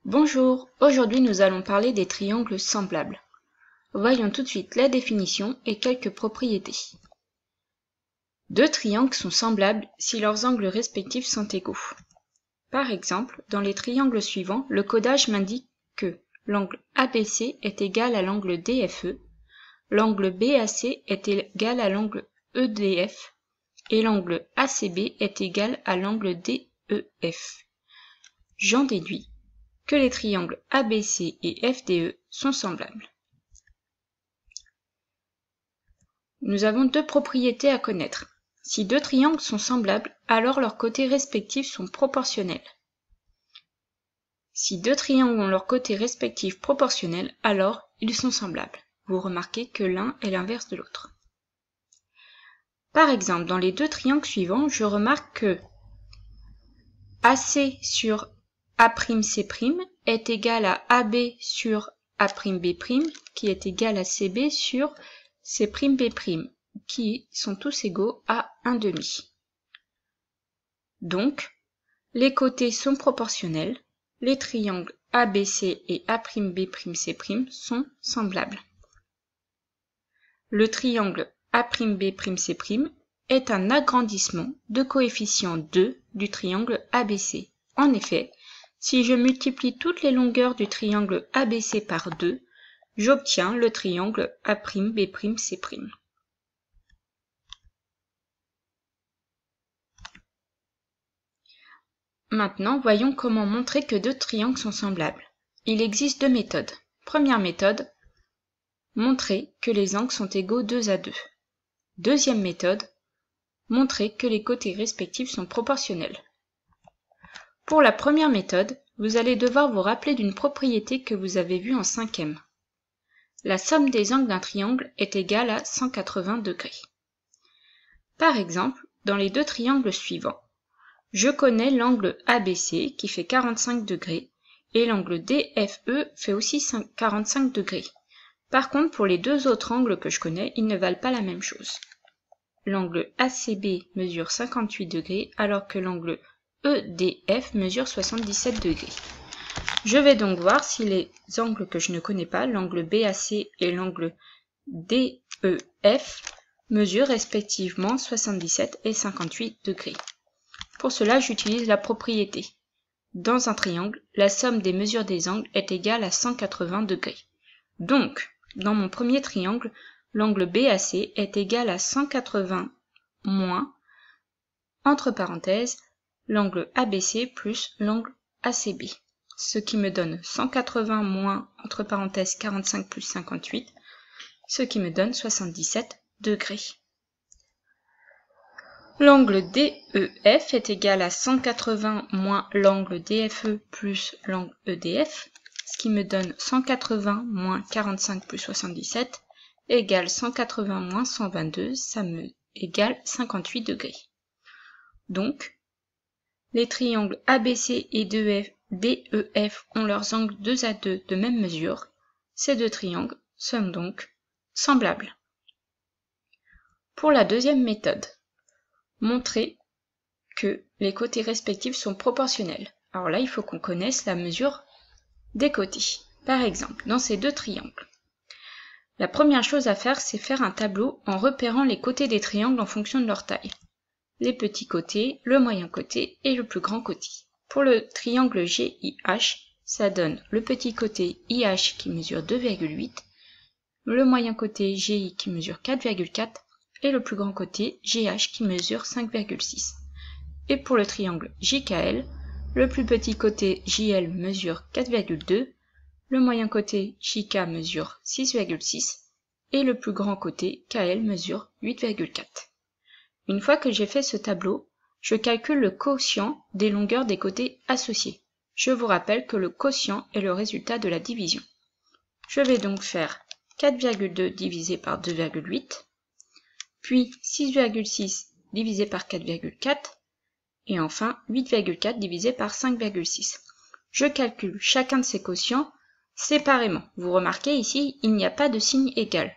Bonjour, aujourd'hui nous allons parler des triangles semblables. Voyons tout de suite la définition et quelques propriétés. Deux triangles sont semblables si leurs angles respectifs sont égaux. Par exemple, dans les triangles suivants, le codage m'indique que l'angle ABC est égal à l'angle DFE, l'angle BAC est égal à l'angle EDF et l'angle ACB est égal à l'angle DEF. J'en déduis que les triangles ABC et FDE sont semblables. Nous avons deux propriétés à connaître. Si deux triangles sont semblables, alors leurs côtés respectifs sont proportionnels. Si deux triangles ont leurs côtés respectifs proportionnels, alors ils sont semblables. Vous remarquez que l'un est l'inverse de l'autre. Par exemple, dans les deux triangles suivants, je remarque que AC sur A'C' est égal à AB sur A'B', qui est égal à CB sur C'B', qui sont tous égaux à 1/2. Donc, les côtés sont proportionnels, les triangles ABC et A'B'C' sont semblables. Le triangle A'B'C' est un agrandissement de coefficient 2 du triangle ABC. En effet, si je multiplie toutes les longueurs du triangle ABC par 2, j'obtiens le triangle A'B'C'. Maintenant, voyons comment montrer que deux triangles sont semblables. Il existe deux méthodes. Première méthode, montrer que les angles sont égaux 2 à 2. Deuxième méthode, montrer que les côtés respectifs sont proportionnels. Pour la première méthode, vous allez devoir vous rappeler d'une propriété que vous avez vue en 5e. La somme des angles d'un triangle est égale à 180 degrés. Par exemple, dans les deux triangles suivants, je connais l'angle ABC qui fait 45 degrés et l'angle DFE fait aussi 45 degrés. Par contre, pour les deux autres angles que je connais, ils ne valent pas la même chose. L'angle ACB mesure 58 degrés alors que l'angle EDF mesure 77 degrés. Je vais donc voir si les angles que je ne connais pas, l'angle BAC et l'angle DEF, mesurent respectivement 77 et 58 degrés. Pour cela, j'utilise la propriété. Dans un triangle, la somme des mesures des angles est égale à 180 degrés. Donc, dans mon premier triangle, l'angle BAC est égal à 180 moins, entre parenthèses, l'angle ABC plus l'angle ACB, ce qui me donne 180 moins, entre parenthèses, 45 plus 58, ce qui me donne 77 degrés. L'angle DEF est égal à 180 moins l'angle DFE plus l'angle EDF, ce qui me donne 180 moins 45 plus 77, égale 180 moins 122, ça me égale 58 degrés. Donc, les triangles ABC et DEF ont leurs angles 2 à 2 de même mesure. Ces deux triangles sont donc semblables. Pour la deuxième méthode, montrer que les côtés respectifs sont proportionnels. Alors là, il faut qu'on connaisse la mesure des côtés. Par exemple, dans ces deux triangles, la première chose à faire, c'est faire un tableau en repérant les côtés des triangles en fonction de leur taille. Les petits côtés, le moyen côté et le plus grand côté. Pour le triangle GIH, ça donne le petit côté IH qui mesure 2,8, le moyen côté GI qui mesure 4,4 et le plus grand côté GH qui mesure 5,6. Et pour le triangle JKL, le plus petit côté JL mesure 4,2, le moyen côté JK mesure 6,6 et le plus grand côté KL mesure 8,4. Une fois que j'ai fait ce tableau, je calcule le quotient des longueurs des côtés associés. Je vous rappelle que le quotient est le résultat de la division. Je vais donc faire 4,2 divisé par 2,8, puis 6,6 divisé par 4,4, et enfin 8,4 divisé par 5,6. Je calcule chacun de ces quotients séparément. Vous remarquez ici, il n'y a pas de signe égal.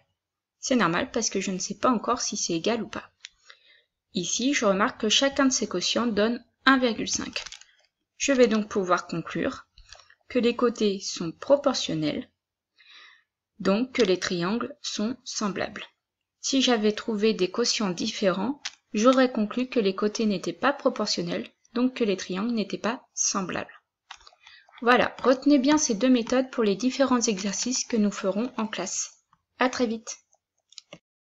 C'est normal parce que je ne sais pas encore si c'est égal ou pas. Ici, je remarque que chacun de ces quotients donne 1,5. Je vais donc pouvoir conclure que les côtés sont proportionnels, donc que les triangles sont semblables. Si j'avais trouvé des quotients différents, j'aurais conclu que les côtés n'étaient pas proportionnels, donc que les triangles n'étaient pas semblables. Voilà, retenez bien ces deux méthodes pour les différents exercices que nous ferons en classe. À très vite!